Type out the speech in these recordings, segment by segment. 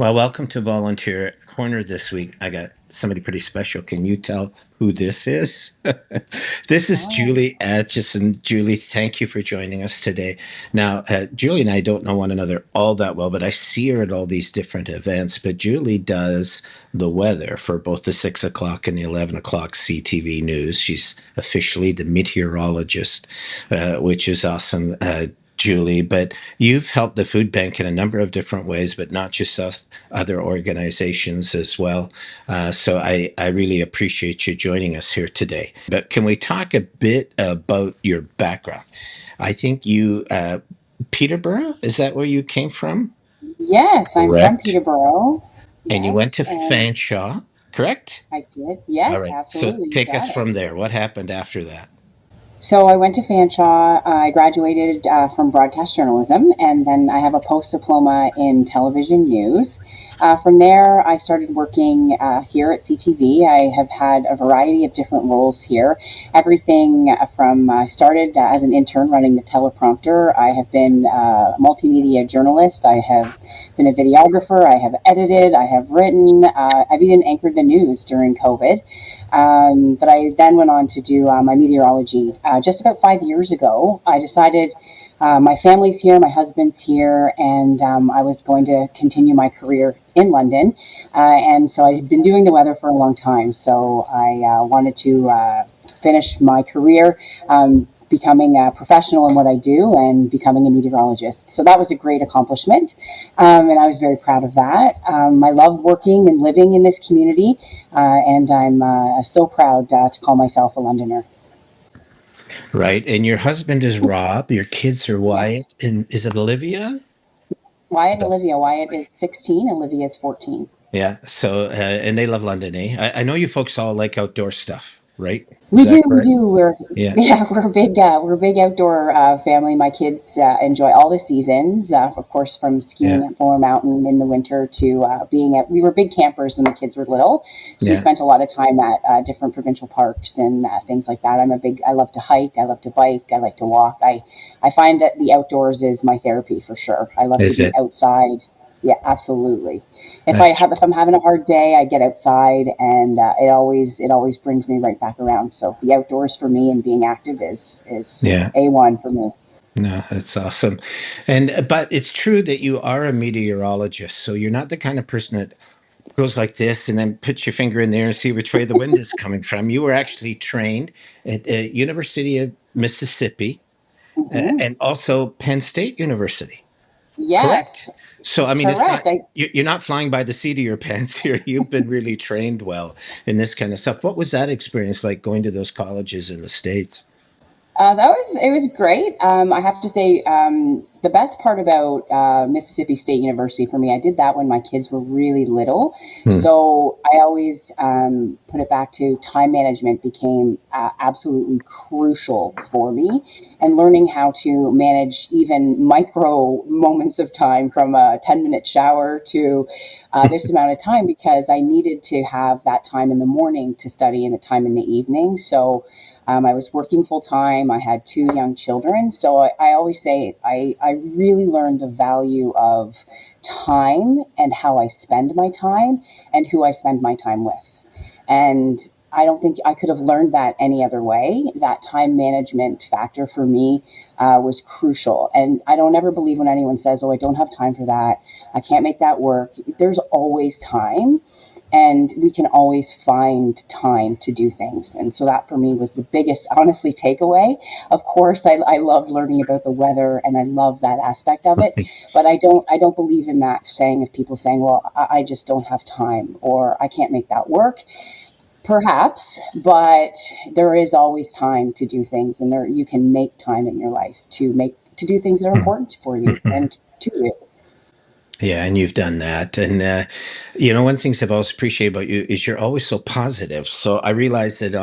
Well, welcome to Volunteer Corner this week. I got somebody pretty special. Can you tell who this is? This is Oh, Julie Atchison. Julie, thank you for joining us today. Now, Julie and I don't know one another all that well, but I see her at all these different events. But Julie does the weather for both the 6 o'clock and the 11 o'clock CTV news. She's officially the meteorologist, which is awesome. Julie, but you've helped the food bank in a number of different ways, but not just us, other organizations as well. So I really appreciate you joining us here today. But can we talk a bit about your background? I think Peterborough, is that where you came from? yes, I'm from Correct. Peterborough. And you went Yes, to and Fanshawe, correct? I did. All Yes, right. So absolutely. You take us got it. from there. What happened after that? So I went to Fanshawe. I graduated from broadcast journalism, and then I have a post diploma in television news. From there, I started working here at CTV. I have had a variety of different roles here. Everything from I started as an intern running the teleprompter. I have been a multimedia journalist. I have been a videographer. I have edited. I have written. I've even anchored the news during COVID. But I then went on to do my meteorology. Just about 5 years ago, I decided my family's here, my husband's here, and I was going to continue my career in London. And so I had been doing the weather for a long time. So I wanted to finish my career. Becoming a professional in what I do and becoming a meteorologist. So that was a great accomplishment, and I was very proud of that. I love working and living in this community, and I'm so proud to call myself a Londoner. Right. And your husband is Rob. Your kids are Yes. Wyatt. And is it Olivia? Wyatt and Olivia. Wyatt is 16, Olivia is 14. Yeah. So, and they love London, eh? I know you folks all like outdoor stuff, right? Is We that do, we correct? do. We're Yeah. yeah, we're a big outdoor family. My kids enjoy all the seasons. Of course, from Yeah. skiing at Fuller Mountain in the winter to being at. We were big campers when the kids were little, so we Yeah. spent a lot of time at different provincial parks and things like that. I love to hike. I love to bike. I like to walk. I find that the outdoors is my therapy for sure. I love to Is be it? outside. Yeah, absolutely. That's If I'm having a hard day, I get outside, and it always brings me right back around. So the outdoors for me and being active is yeah. A1 for me. No, that's awesome. And but it's true that you are a meteorologist, so you're not the kind of person that goes like this and then puts your finger in there and see which way the wind is coming from. You were actually trained at University of Mississippi Hmm. and also Penn State University. Yes, Correct. So, I mean, it's correct. not, you're not flying by the seat of your pants here. You've been really trained well in this kind of stuff. What was that experience like going to those colleges in the States? That was it was great. I have to say, the best part about Mississippi State University for me, I did that when my kids were really little. Hmm. So I always put it back to time management became absolutely crucial for me, and learning how to manage even micro moments of time from a 10-minute shower to this amount of time because I needed to have that time in the morning to study and the time in the evening. So I was working full time. I had two young children. So I always say I really learned the value of time and how I spend my time and who I spend my time with. And I don't think I could have learned that any other way. That time management factor for me was crucial. And I don't ever believe when anyone says, oh, I don't have time for that. I can't make that work. There's always time, and we can always find time to do things. And so that for me was the biggest, honestly, takeaway. Of course, I loved learning about the weather, and I love that aspect of it. But I don't believe in that saying of people saying, well, I just don't have time or I can't make that work. Perhaps, but there is always time to do things, and there you can make time in your life to do things that are important for you and to you. Yeah, and you've done that. And, one of the things I've always appreciated about you is you're always so positive. So I realize that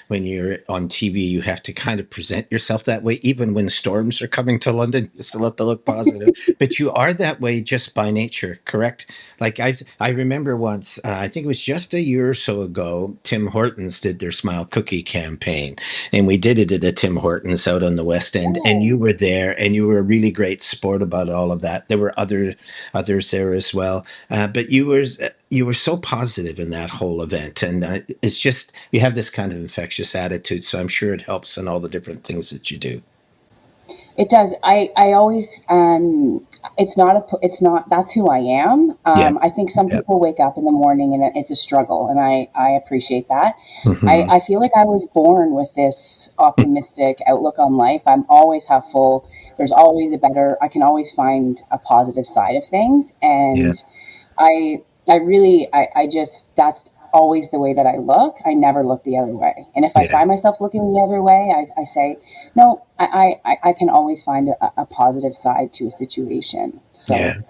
when you're on TV, you have to kind of present yourself that way, even when storms are coming to London, you still have to look positive. But you are that way just by nature, correct? Like I remember once, I think it was just a year or so ago, Tim Hortons did their Smile Cookie campaign, and we did it at the Tim Hortons out on the West End, and Oh, you were there, and you were a really great sport about all of that. There were others there as well. But you were so positive in that whole event, and it's just you have this kind of infectious attitude. So I'm sure it helps in all the different things that you do. It does. I always, it's not, that's who I am. Yeah, I think some yeah, people wake up in the morning and it's a struggle, and I appreciate that. hmm I feel like I was born with this optimistic outlook on life. I'm always have full, there's always a better, I can always find a positive side of things. yeah, And I really, I just, that's always the way that I look. I never look the other way. And if I yeah, find myself looking the other way, I say, no, I can always find a positive side to a situation. yeah. So,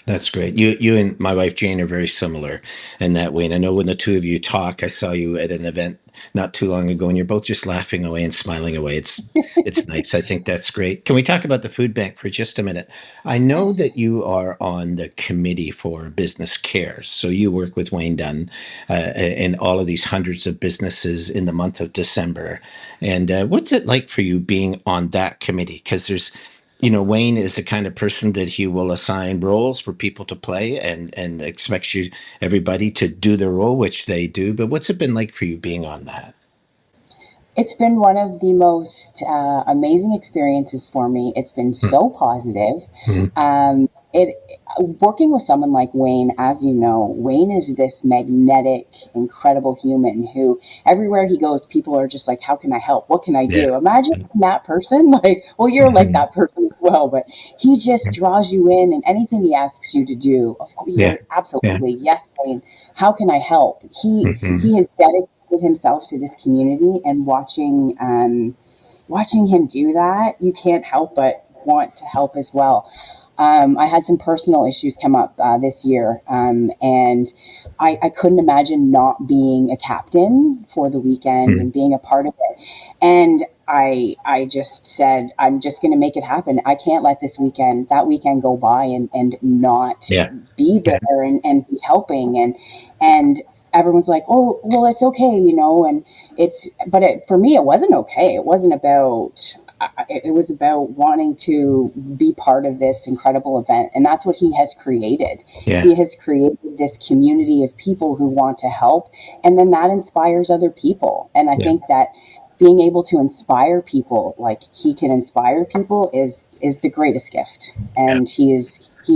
That's great. You and my wife Jane are very similar in that way. And I know when the two of you talk, I saw you at an event not too long ago, and you're both just laughing away and smiling away. It's nice. I think that's great. Can we talk about the food bank for just a minute? I know yes. that you are on the committee for business cares, so you work with Wayne Dunn and all of these hundreds of businesses in the month of December. And what's it like for you being on that committee? Because there's Wayne is the kind of person that he will assign roles for people to play and expects you everybody to do their role, which they do. But what's it been like for you being on that? It's been one of the most amazing experiences for me. It's been so positive. Mhm. It Working with someone like Wayne, as you know, Wayne is this magnetic, incredible human who everywhere he goes, people are just like, "How can I help? What can I Yeah. do?" Imagine that person. Like, well, you're like Mhm. that person as well, but he just draws you in, and anything he asks you to do, of course, Yeah. you're Yeah. absolutely yes, Wayne. How can I help? hmm He has dedicated himself to this community, and watching him do that, you can't help but want to help as well. I had some personal issues come up this year, and I couldn't imagine not being a captain for the weekend and being a part of it. And I just said, I'm just going to make it happen. I can't let that weekend go by and not Yeah. be Yeah. there and be helping. And everyone's like, oh, well, it's okay, and but for me, it wasn't okay. It wasn't about, it was about wanting to be part of this incredible event. And that's what he has created. Yeah. He has created this community of people who want to help. And then that inspires other people. And I Yeah. think that being able to inspire people like he can inspire people is the greatest gift. Yeah. And he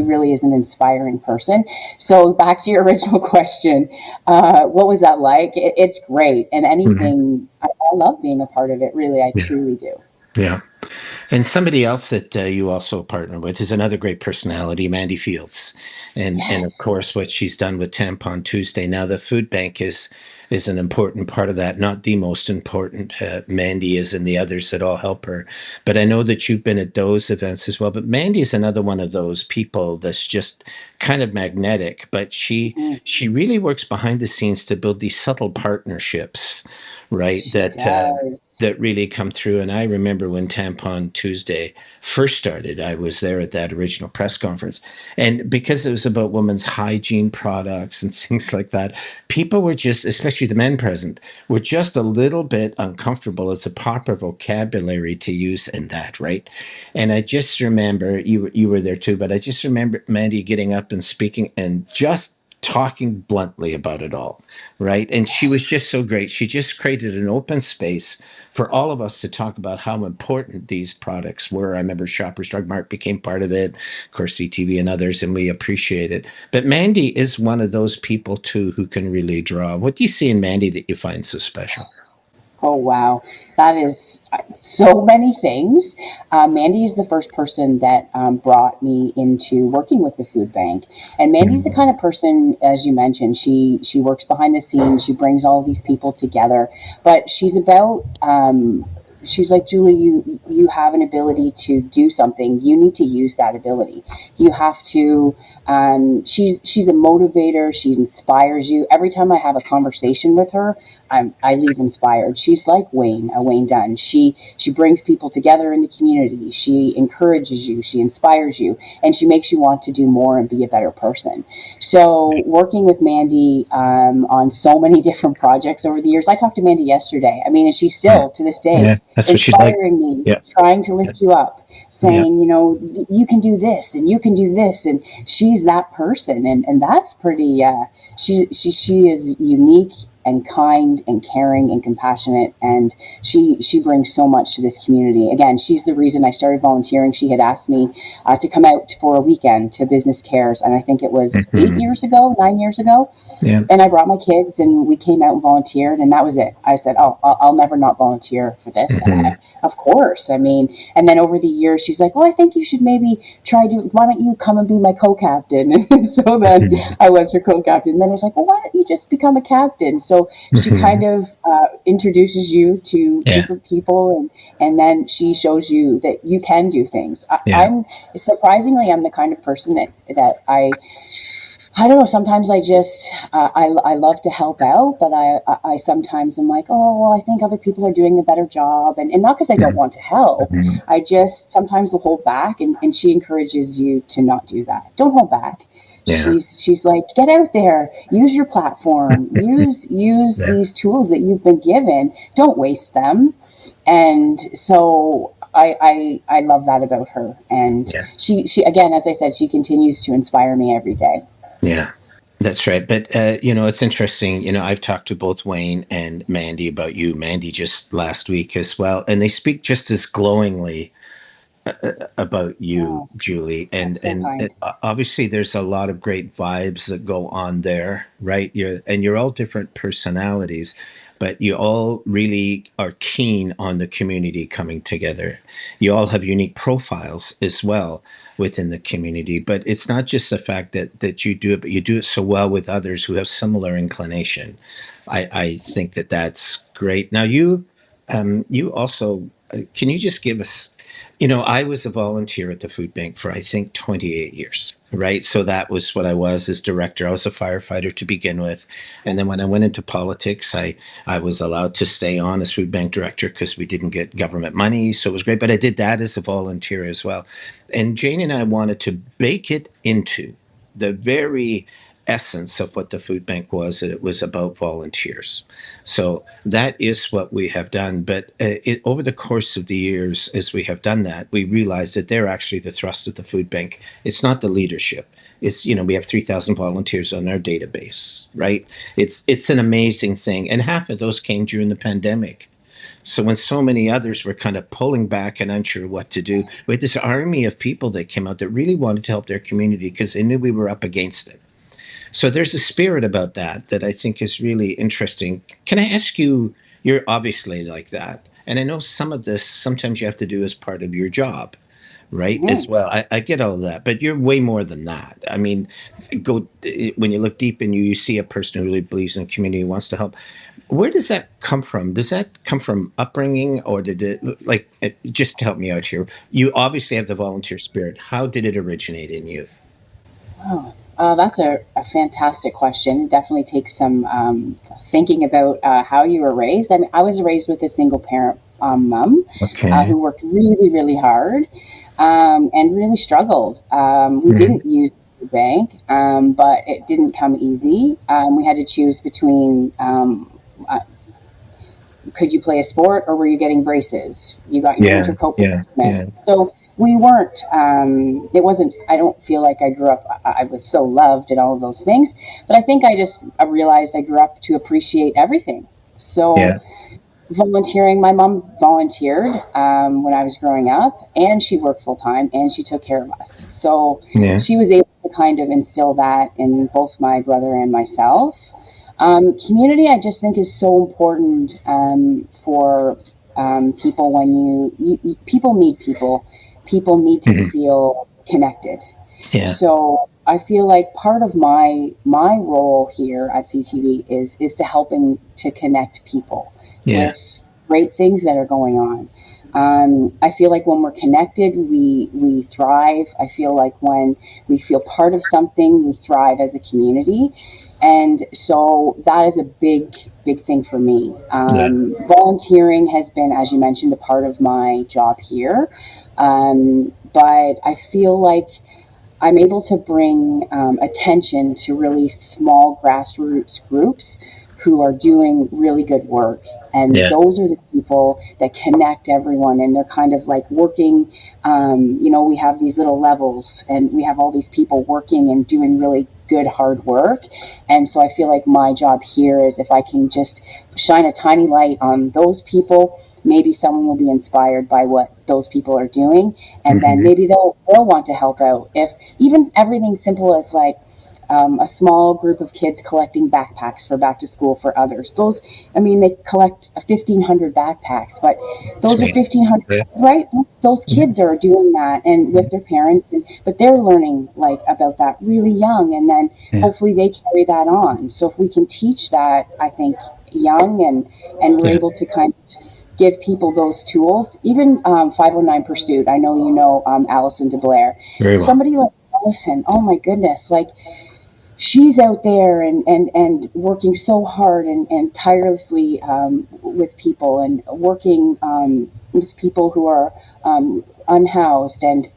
really is an inspiring person. So back to your original question, what was that like? It's great. And Mhm. anything, I love being a part of it. Really, I Yeah. truly do. Yeah. And somebody else that you also partner with is another great personality, Mandy Fields, and of Yes. course what she's done with Tampon Tuesday. Now the food bank is an important part of that, not the most important. Mandy is, and the others that all help her. But I know that you've been at those events as well. But Mandy is another one of those people that's just kind of magnetic, but Mm, she really works behind the scenes to build these subtle partnerships, right? she does. That really come through. And I remember when Tampon Tuesday first started, I was there at that original press conference. And because it was about women's hygiene products and things like that, people were just, especially the men present, were just a little bit uncomfortable. It's a proper vocabulary to use in that, right? And I just remember you were there too, but I just remember Mandy getting up and speaking and just talking bluntly about it all, right? And she was just so great. She just created an open space for all of us to talk about how important these products were. I remember Shoppers Drug Mart became part of it, of course, CTV and others, and we appreciate it. But Mandy is one of those people too who can really draw. What do you see in Mandy that you find so special? Oh, wow. That is so many things. Mandy is the first person that brought me into working with the food bank. And Mandy's the kind of person, as you mentioned, she works behind the scenes. She brings all of these people together. But she's like, Julie, you have an ability to do something. You need to use that ability. You have to. She's a motivator. She inspires you. Every time I have a conversation with her, I leave inspired. She's like Wayne Dunn. She brings people together in the community. She encourages you. She inspires you, and she makes you want to do more and be a better person. So working with Mandy on so many different projects over the years. I talked to Mandy yesterday. I mean, and she's Yeah. still to this day Yeah. That's what she's like. inspiring me, Yeah. trying to lift you up, Yeah. saying, you can do this and you can do this. And she's that person. And that's pretty, she is unique and kind and caring and compassionate, and she brings so much to this community. Again, she's the reason I started volunteering. She had asked me to come out for a weekend to Business Cares, and I think it was Hmm. 9 years ago, Yeah. and I brought my kids and we came out and volunteered, and that was it. I said, "Oh, I'll never not volunteer for this." Hmm. Of course. I mean, and then over the years, she's like, "Well, I think you should maybe why don't you come and be my co-captain?" And so then Hmm. I was her co-captain. And then I was like, "Well, why don't you just become a captain?" So she Hmm. kind of introduces you to Yeah. different people, and then she shows you that you can do things. Yeah. I'm surprisingly, I'm the kind of person that I don't know. Sometimes I just I love to help out, but I sometimes am like, oh well, I think other people are doing a better job, and not because I don't want to help. Hmm. I just sometimes will hold back, and she encourages you to not do that. Don't hold back. Yeah. She's like, get out there, use your platform, use Yeah. these tools that you've been given. Don't waste them. And so I love that about her. And Yeah. she again, as I said, she continues to inspire me every day. Yeah. That's right. But, it's interesting. I've talked to both Wayne and Mandy about you, Mandy just last week as well. And they speak just as glowingly about you, Oh, Julie, and that's so kind. obviously there's a lot of great vibes that go on there, right? You're all different personalities, but you all really are keen on the community coming together. You all have unique profiles as well within the community, but it's not just the fact that you do it, but you do it so well with others who have similar inclination. I think that's great. Now you also can you just give us, I was a volunteer at the food bank for I think 28 years, right? So that was what I was as director. I was a firefighter to begin with, and then when I went into politics, I was allowed to stay on as food bank director because we didn't get government money, so it was great. But I did that as a volunteer as well, and Jane and I wanted to bake it into the very essence of what the food bank was, that it was about volunteers. So that is what we have done. But over the course of the years, as we have done that, we realized that they're actually the thrust of the food bank. It's not the leadership. It's, we have 3,000 volunteers on our database, right? It's an amazing thing. And half of those came during the pandemic. So when so many others were kind of pulling back and unsure what to do, we had this army of people that came out that really wanted to help their community because they knew we were up against it. So there's a spirit about that I think is really interesting. Can I ask you, you're obviously like that. And I know some of this sometimes you have to do as part of your job, right? As Mhm. well. I get all that, but you're way more than that. I mean, when you look deep in you, you see a person who really believes in the community, wants to help. Where does that come from? Does that come from upbringing, or did it, just to help me out here? You obviously have the volunteer spirit. How did it originate in you? Oh, that's a fantastic question. It definitely takes some thinking about how you were raised. I mean, I was raised with a single parent mom Okay. who worked really, really hard and really struggled. We Mm-hmm. didn't use the bank, but it didn't come easy. We had to choose between uh, could you play a sport or were you getting braces? You got your Yeah. winter coat for Yeah. Christmas. Yeah. So we weren't, it wasn't, I don't feel like I grew up, I was so loved and all of those things. But I think I realized I grew up to appreciate everything. Yeah. So volunteering, my mom volunteered when I was growing up, and she worked full time and she took care of us. So Yeah. she was able to kind of instill that in both my brother and myself. Community, I just think, is so important for people when people need people. People need to Mhm. feel connected. Yeah. So I feel like part of my role here at CTV is to helping to connect people Yeah. with great things that are going on. I feel like when we're connected, we thrive. I feel like when we feel part of something, we thrive as a community. And so that is a big thing for me. Yeah. Volunteering has been, as you mentioned, a part of my job here. But I feel like I'm able to bring attention to really small grassroots groups who are doing really good work. And Yeah. those are the people that connect everyone. And they're kind of like working, we have these little levels and we have all these people working and doing really good, hard work. And so I feel like my job here is if I can just shine a tiny light on those people, maybe someone will be inspired by what those people are doing, and then Hmm. maybe they'll want to help out. If even everything simple as like a small group of kids collecting backpacks for back to school for others. Those, I mean, they collect 1,500 backpacks, but those are Sweet. 1,500, Yeah. right? Those Yeah. kids are doing that and with their parents, but they're learning like about that really young, and then Yeah. hopefully they carry that on. So if we can teach that, I think young and we're Yeah. able to kind of give people those tools. Even 509 Pursuit. I know you know Allison DeBlair. Very well. Somebody like Allison, oh my goodness, like she's out there and working so hard and tirelessly with people and working with people who are unhoused. And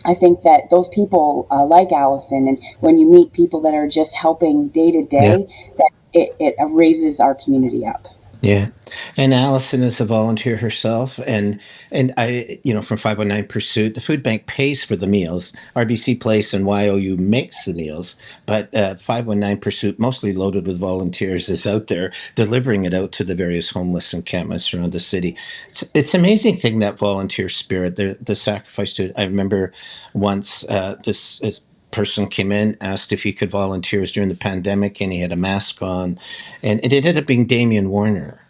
I think that those people like Allison, and when you meet people that are just helping day to Yeah. day, that it raises our community up. Yeah. And Allison is a volunteer herself. And I, from 509 Pursuit, the food bank pays for the meals. RBC Place and YOU makes the meals, but 519 Pursuit, mostly loaded with volunteers, is out there delivering it out to the various homeless encampments around the city. It's an amazing thing, that volunteer spirit, the sacrifice to it. I remember once this person came in, asked if he could volunteer. It was during the pandemic, and he had a mask on, and it ended up being Damien Warner,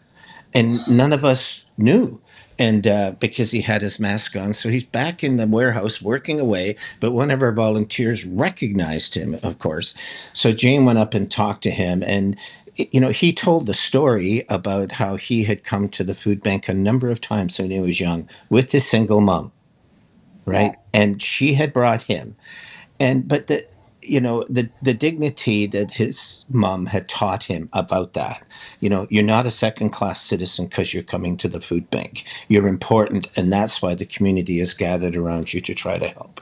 and none of us knew. And because he had his mask on, so he's back in the warehouse working away. But one of our volunteers recognized him, of course. So Jane went up and talked to him, and he told the story about how he had come to the food bank a number of times when he was young with his single mom, Yeah. right? And she had brought him, and but the dignity that his mom had taught him about that. You're not a second class citizen because you're coming to the food bank. You're important, and that's why the community is gathered around you to try to help.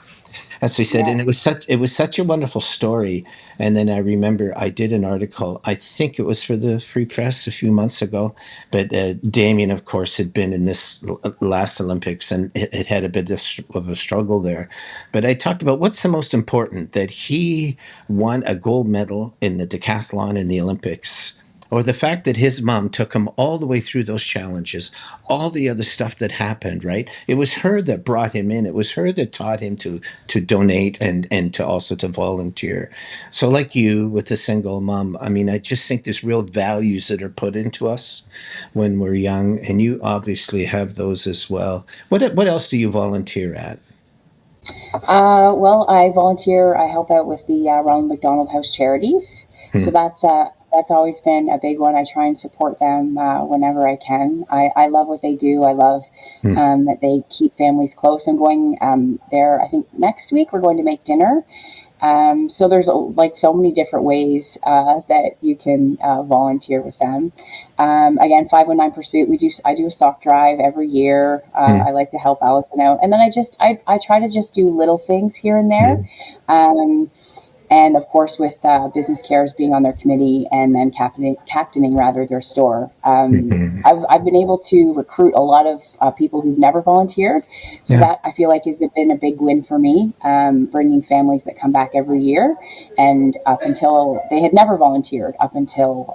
As we said, and Yes. it was such a wonderful story. And then I remember I did an article, I think it was for the Free Press a few months ago, but Damien, of course, had been in this last Olympics, and it had a bit of a struggle there. But I talked about what's the most important, that he won a gold medal in the decathlon in the Olympics, or the fact that his mom took him all the way through those challenges, all the other stuff that happened, right? It was her that brought him in. It was her that taught him to donate and to also to volunteer. So like you with the single mom, I mean, I just think there's real values that are put into us when we're young, and you obviously have those as well. What else do you volunteer at? Well, I volunteer. I help out with the Ronald McDonald House Charities. So Hmm. that's always been a big one. I try and support them whenever I can. I love what they do. I love Hmm. that they keep families close. I'm going there. I think next week we're going to make dinner. So there's like so many different ways that you can volunteer with them. Again, 519 Pursuit. I do a sock drive every year. Hmm. I like to help Allison out, and then I try to just do little things here and there. Hmm. Um, and of course, with Business Cares being on their committee and then captaining rather their store, Hmm. I've been able to recruit a lot of people who've never volunteered. So Yeah. that I feel like has been a big win for me, bringing families that come back every year, and up until they had never volunteered up until.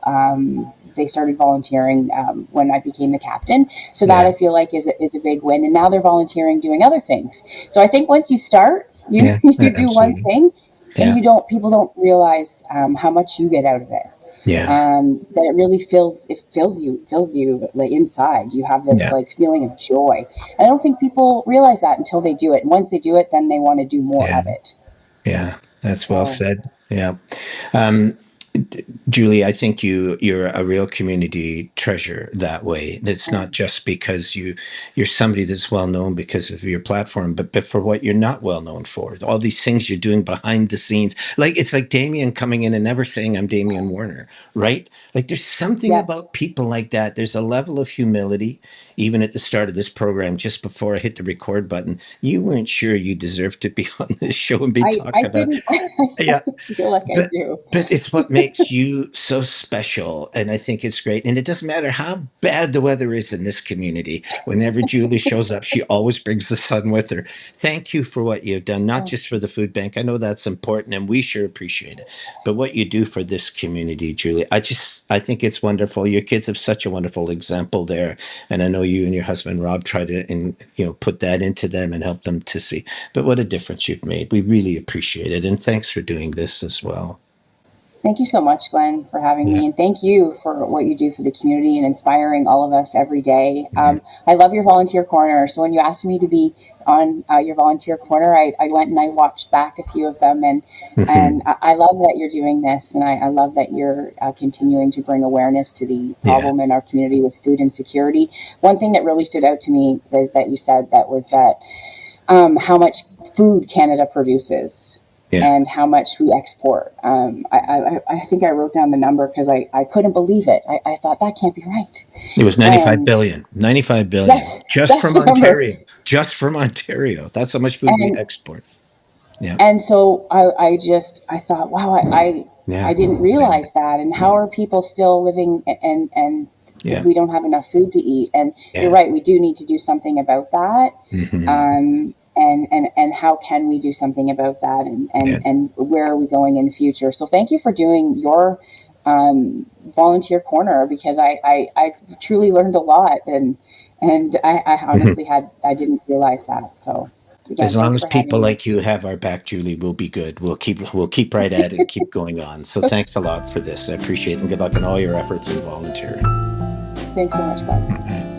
They started volunteering when I became the captain. So that Yeah. I feel like is a big win. And now they're volunteering doing other things. So I think once you start, you Yeah. you do one Absolutely. thing, and Yeah. people don't realize how much you get out of it. Yeah. That it really fills you like inside. You have this Yeah. like feeling of joy. And I don't think people realize that until they do it. And once they do it, then they want to do more Yeah. of it. Yeah. That's well So said. Yeah. Um, Julie, I think you're a real community treasure that way. It's not just because you're somebody that's well known because of your platform, but for what you're not well known for. All these things you're doing behind the scenes. Like it's like Damien coming in and never saying I'm Damien Warner, right? Like there's something Yes, about people like that. There's a level of humility, even at the start of this program, just before I hit the record button. You weren't sure you deserved to be on this show and be I talked about. didn't. I Yeah, started to feel like I but do. but it's what makes you so special, and I think it's great. And it doesn't matter how bad the weather is in this community. Whenever Julie shows up, she always brings the sun with her. Thank you for what you've done, not Oh, just for the food bank. I know that's important, and we sure appreciate it. But what you do for this community, Julie, I think it's wonderful. Your kids have such a wonderful example there, and I know you and your husband Rob try to, put that into them and help them to see. But what a difference you've made. We really appreciate it, and thanks for doing this as well. thank you so much, Glenn, for having Yeah. me, and thank you for what you do for the community and inspiring all of us every day. Mhm. I love your volunteer corner. So when you asked me to be on your volunteer corner, I went and I watched back a few of them, and Mhm. I love that you're doing this, and I love that you're continuing to bring awareness to the Yeah. problem in our community with food insecurity. One thing that really stood out to me is that you said that was that how much food Canada produces Yeah. and how much we export. I think I wrote down the number because I couldn't believe it. I thought that can't be right. It was 95 And billion. 95 billion. yes, Just that's from the number. Ontario. Just from Ontario. That's how much food we And export. Yeah. and so I thought, wow, I Yeah. didn't Yeah. realize that. And how are people still living and Yeah. we don't have enough food to eat? And you're Yeah. right, we do need to do something about that. Hmm. And how can we do something about that, Yeah. and where are we going in the future? So thank you for doing your volunteer corner, because I truly learned a lot, and I honestly I didn't realize that. So again, As long thanks as for people having me. like you have our back, Julie, we'll be good. We'll keep right at it and keep going on. So thanks a lot for this. I appreciate it, and good luck in all your efforts in volunteering. Thanks so much, Glenn. All right.